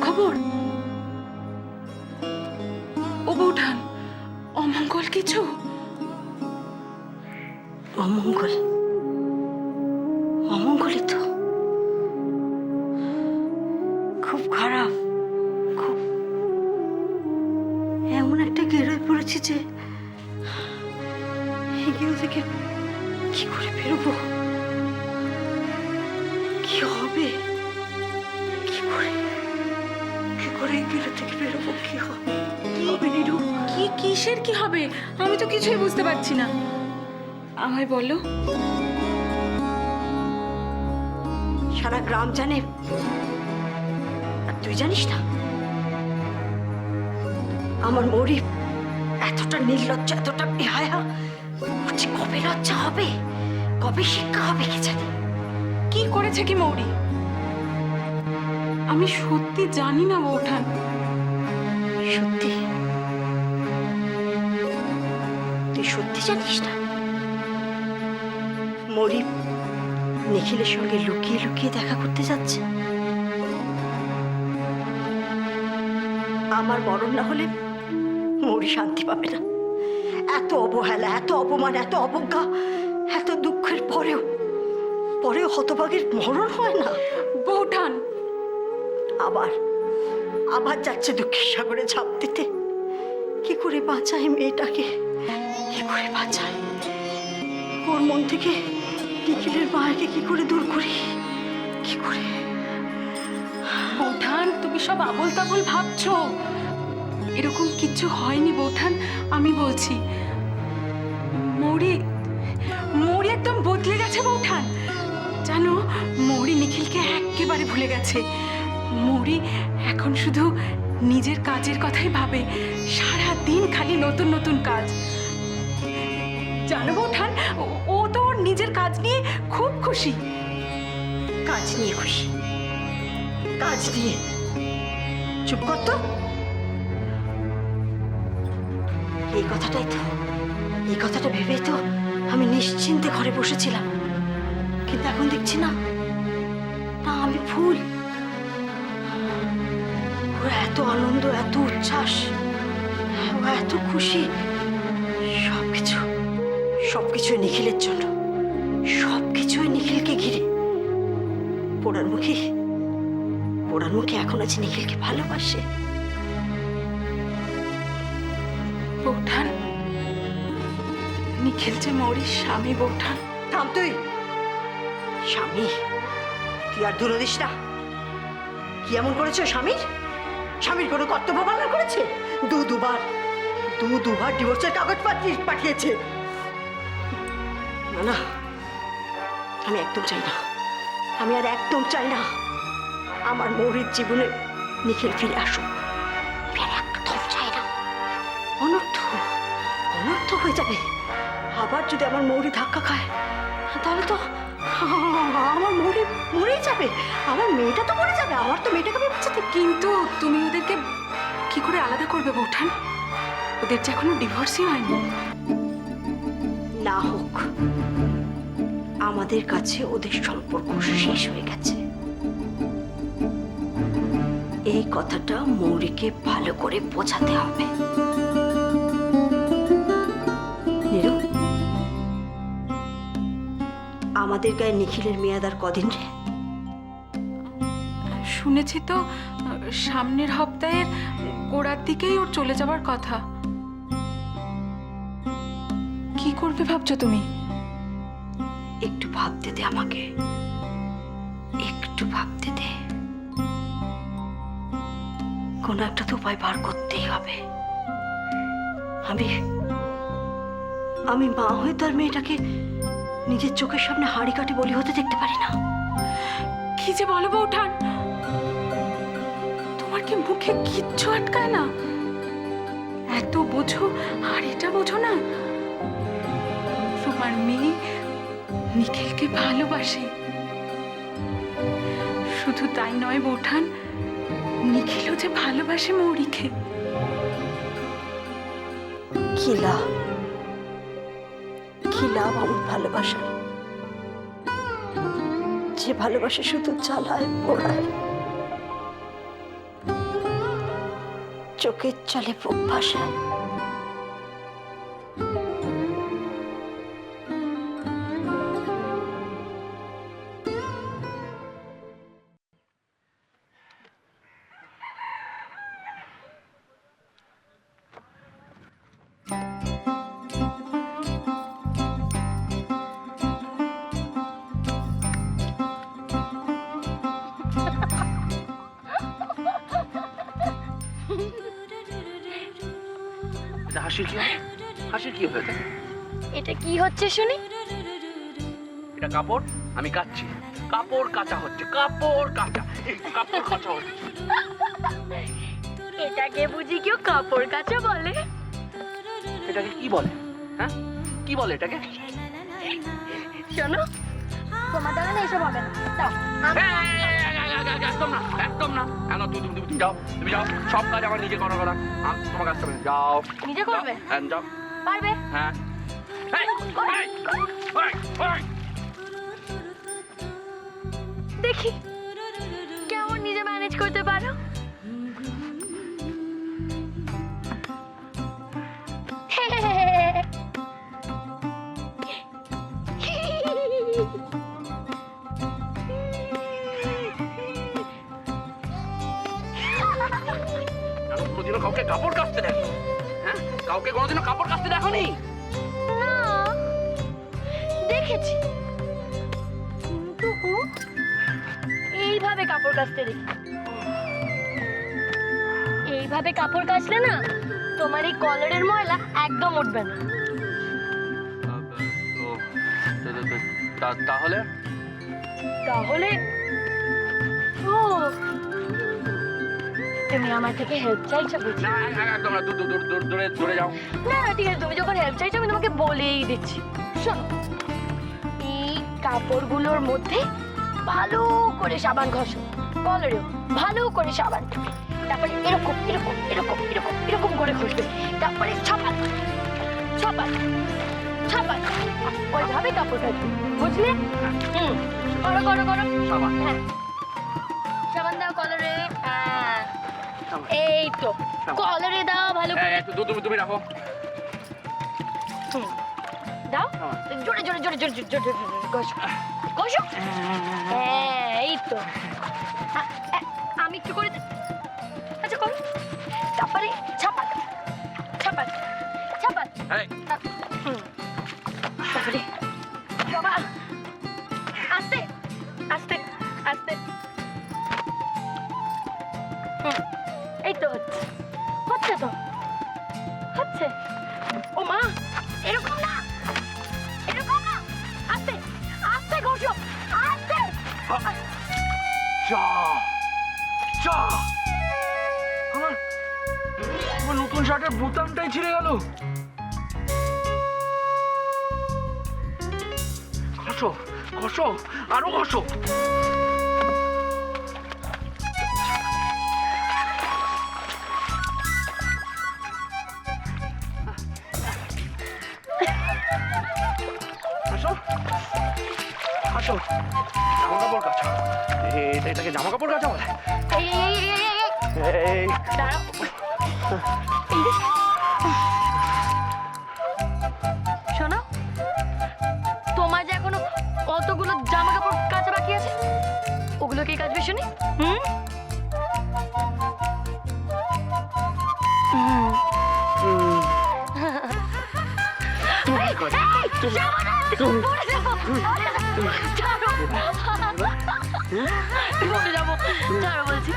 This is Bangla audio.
খবর? ও বৌঠান, অমঙ্গল কিছু? অমঙ্গল? অমঙ্গলই তো, খুব খারাপ, খুব। এমন একটা গেরোয় পড়েছি যে এই গেরো থেকে কি করে বেরোবো, কি হবে, কি করে এই গেরো থেকে বেরোবো, কি হবে, কি হবে নিরু? কি কিসের কি হবে? আমি তো কিছুই বুঝতে পারছি না। আমায় বলো। সারা গ্রাম জানে, আর তুই জানিস না? আমার মৌরি এতটা নির্লজ্জ, এতটা বেহায়া, হচ্ছে কবে লজ্জা হবে, কবে শিক্ষা হবে কে জানে। কি করেছে কি মৌরি? আমি সত্যি জানি না বৌঠান। সত্যি? তুই সত্যি জানিস না? মৌরি নিখিলের সঙ্গে লুকিয়ে লুকিয়ে দেখা করতে যাচ্ছে। আমার মরণ না হলে মৌরি শান্তি পাবে না। এত অবহেলা, এত অপমান, এত অবজ্ঞা, এত দুঃখের পরেও হতভাগের মরণ হয় না। বৌঠান আবার যাচ্ছে দুঃখের সাগরে ঝাঁপ দিতে। কি করে বাঁচায় মেয়েটাকে, কি করে বাঁচায়? ওর মন থেকে নিখিলের মায়াকে কি করে দূর করি, কি করে? বৌঠান, তুমি সব আবোল তাবোল ভাবছো। এরকম কিচ্ছু হয়নি বৌঠান, আমি বলছি। মৌরি একদম বদলে গেছে বৌঠান। জানো, মৌরি নিখিলকে একেবারে ভুলে গেছে। মৌরি এখন শুধু নিজের কাজের কথাই ভাবে, সারা দিন খালি নতুন নতুন কাজ। জানো বৌঠান, ও তো ওর নিজের কাজ নিয়ে খুব খুশি। কাজ নিয়ে খুশি? কাজ নিয়ে? চুপ কর তো। এই কথাটা ভেবেই তো আমি নিশ্চিন্তে ঘরে বসেছিলাম। কিন্তু এখন দেখছি না, আমি ভুল। ওর এত আনন্দ, এত উচ্ছ্বাস, ও এত খুশি, সবকিছুই নিখিলের জন্য, সবকিছুই নিখিলকে ঘিরে। পোড়ার মুখে এখন আছে নিখিলকে ভালোবাসে। বৌঠান, নিখিল যে মৌরির স্বামী বৌঠান। থাম তুই। স্বামী? তুই আর দূর দিস না। কি এমন করেছে স্বামীর কোনো কর্তব্য পালন করেছে? দুবার ডিভোর্সের কাগজ পাঠিয়েছে। না, আমি একদম চাই না, আমি আর একদম চাই না আমার মৌরির জীবনে নিখিল ফিরে আসুক। আমি আর একদম চাই না। অনর্থ হয়ে যাবে। আবার যদি আমার মৌরি ধাক্কা খায়, তাহলে তো আমার মৌরি মরেই যাবে, আমার মেয়েটা তো মরে যাবে। আমার তো মেয়েটাকে আমি বাঁচাতে। কিন্তু তুমি ওদেরকে কি করে আলাদা করবে বৌঠান? ওদের যে এখনো ডিভোর্সই হয়নি। না হোক, আমাদের কাছে ওদের সম্পর্ক শেষ হয়ে গেছে। এই কথাটা মৌরিকে ভালো করে বোঝাতে হবে। নীরু, আমাদের গায়ে নিখিলের মেয়াদ আর কদিন রে? শুনেছি তো সামনের সপ্তাহের গোড়ার দিকেই ওর চলে যাবার কথা। কি করবে ভাবছো তুমি? একটু ভাবতে দে আমাকে, একটু ভাবতে দে। কোনো একটা তো উপায় বার করতেই হবে। আমি মা হয়ে তার মেয়েটাকে নিজের চোখের সামনে হাঁড়ি কাটে বলি হতে দেখতে পারি না। কি যে বলো বৌঠান, তোমার কি মুখে কিচ্ছু আটকায় না? এত বোঝো আর এটা বোঝো না? তোমার মেয়ে নিখিলকে ভালোবাসে। শুধু তাই নয় বৌঠান, নিখিলও যে ভালোবাসে মৌরিকে। কি লাভ আমার ভালোবাসার, যে ভালোবাসা শুধু জ্বালায় পোড়ায়। চোখের জলে বুক ভাসায়। হাসির কি হাসির কি হয়েছে? এটা কি হচ্ছে শুনি? এটা কাপড়, আমি কাচ্ছি। কাপড় কাচা হচ্ছে, কাপড় কাচা, কাপড় কাচা হচ্ছে। এটাকে বুঝি কেউ কাপড় কাচা বলে? এটাকে কি বলে? হ্যাঁ, কি বলে এটাকে? শোনো, তোমার দ্বারা না এসব হবে না। দাও, একদম না, একদম না। তুমি যাও, তুমি যাও। সব কাজ আমার নিজে করার কথা। তোমার কাছ থেকে যাও। নিজে করবে? হ্যাঁ, যাও। পারবে? হ্যাঁ। দেখি কেমন নিজে ম্যানেজ করতে পারো। কোনোদিনও কাউকে কাপড় কাচতে দেখো? হ্যাঁ, কাউকে কোনোদিনও কাপড় কাচতে দেখো নি? না, দেখেছি, কিন্তু এইভাবে কাপড় কাচতে দেখি। এইভাবে কাপড় কাচলে না তোমার এই কলারের ময়লা একদম উঠবে না। তাহলে তাহলে ও তুমি আমার থেকে হেল্প চাইছো বুঝি? না, একদম না। দূরে যাও। না না, ঠিক আছে, তুমি যখন হেল্প চাইছো আমি তোমাকে বলেই দিচ্ছি। শোনো, এই কাপড়গুলোর মধ্যে ভালো করে সাবান ঘষো, কলারেও ভালো করে সাবান, তারপরে এরকম এরকম এরকম এরকম এরকম করে ঘষবে, তারপরে ছাপান ছাপান ছাপান, ওইভাবে কাপড় কাচবে, বুঝলে? করো করো করো। সাবান। হ্যাঁ, সাবান দাও কলারে। হ্যাঁ, এই তো কলারে দাও ভালো করে। তুমি রাখো। দাও, জোরে জোরে জোরে জোরে জোরে জোরে ঘষো ঘষো। হ্যাঁ, এই তো। আমি একটু করে আচ্ছা করো, তারপরে ছাপান ছাপান ছাপান। তারপরে বাবা আস্তে আস্তে আস্তে। এই তো হচ্ছে হচ্ছে তো হচ্ছে। ও মা, এরকম না এরকম না, আস্তে আস্তে ঘষো আস্তে। আমার নতুন শার্টের বোতামটাই ছিঁড়ে গেল। ঘষো ঘষো, আরো ঘষো। আসো আসো, জামা কাপড় কাচো। এটাকে জামা কাপড় কাচা বলে? এই এই এই এই এই দাঁড়াও। শোনো, তোমার যে এখনো কতগুলো জামা কাপড় কাচা বাকি আছে, ওগুলো কে কাচবে শুনি? পড়ে যাবো, ছাড়ো বলছি।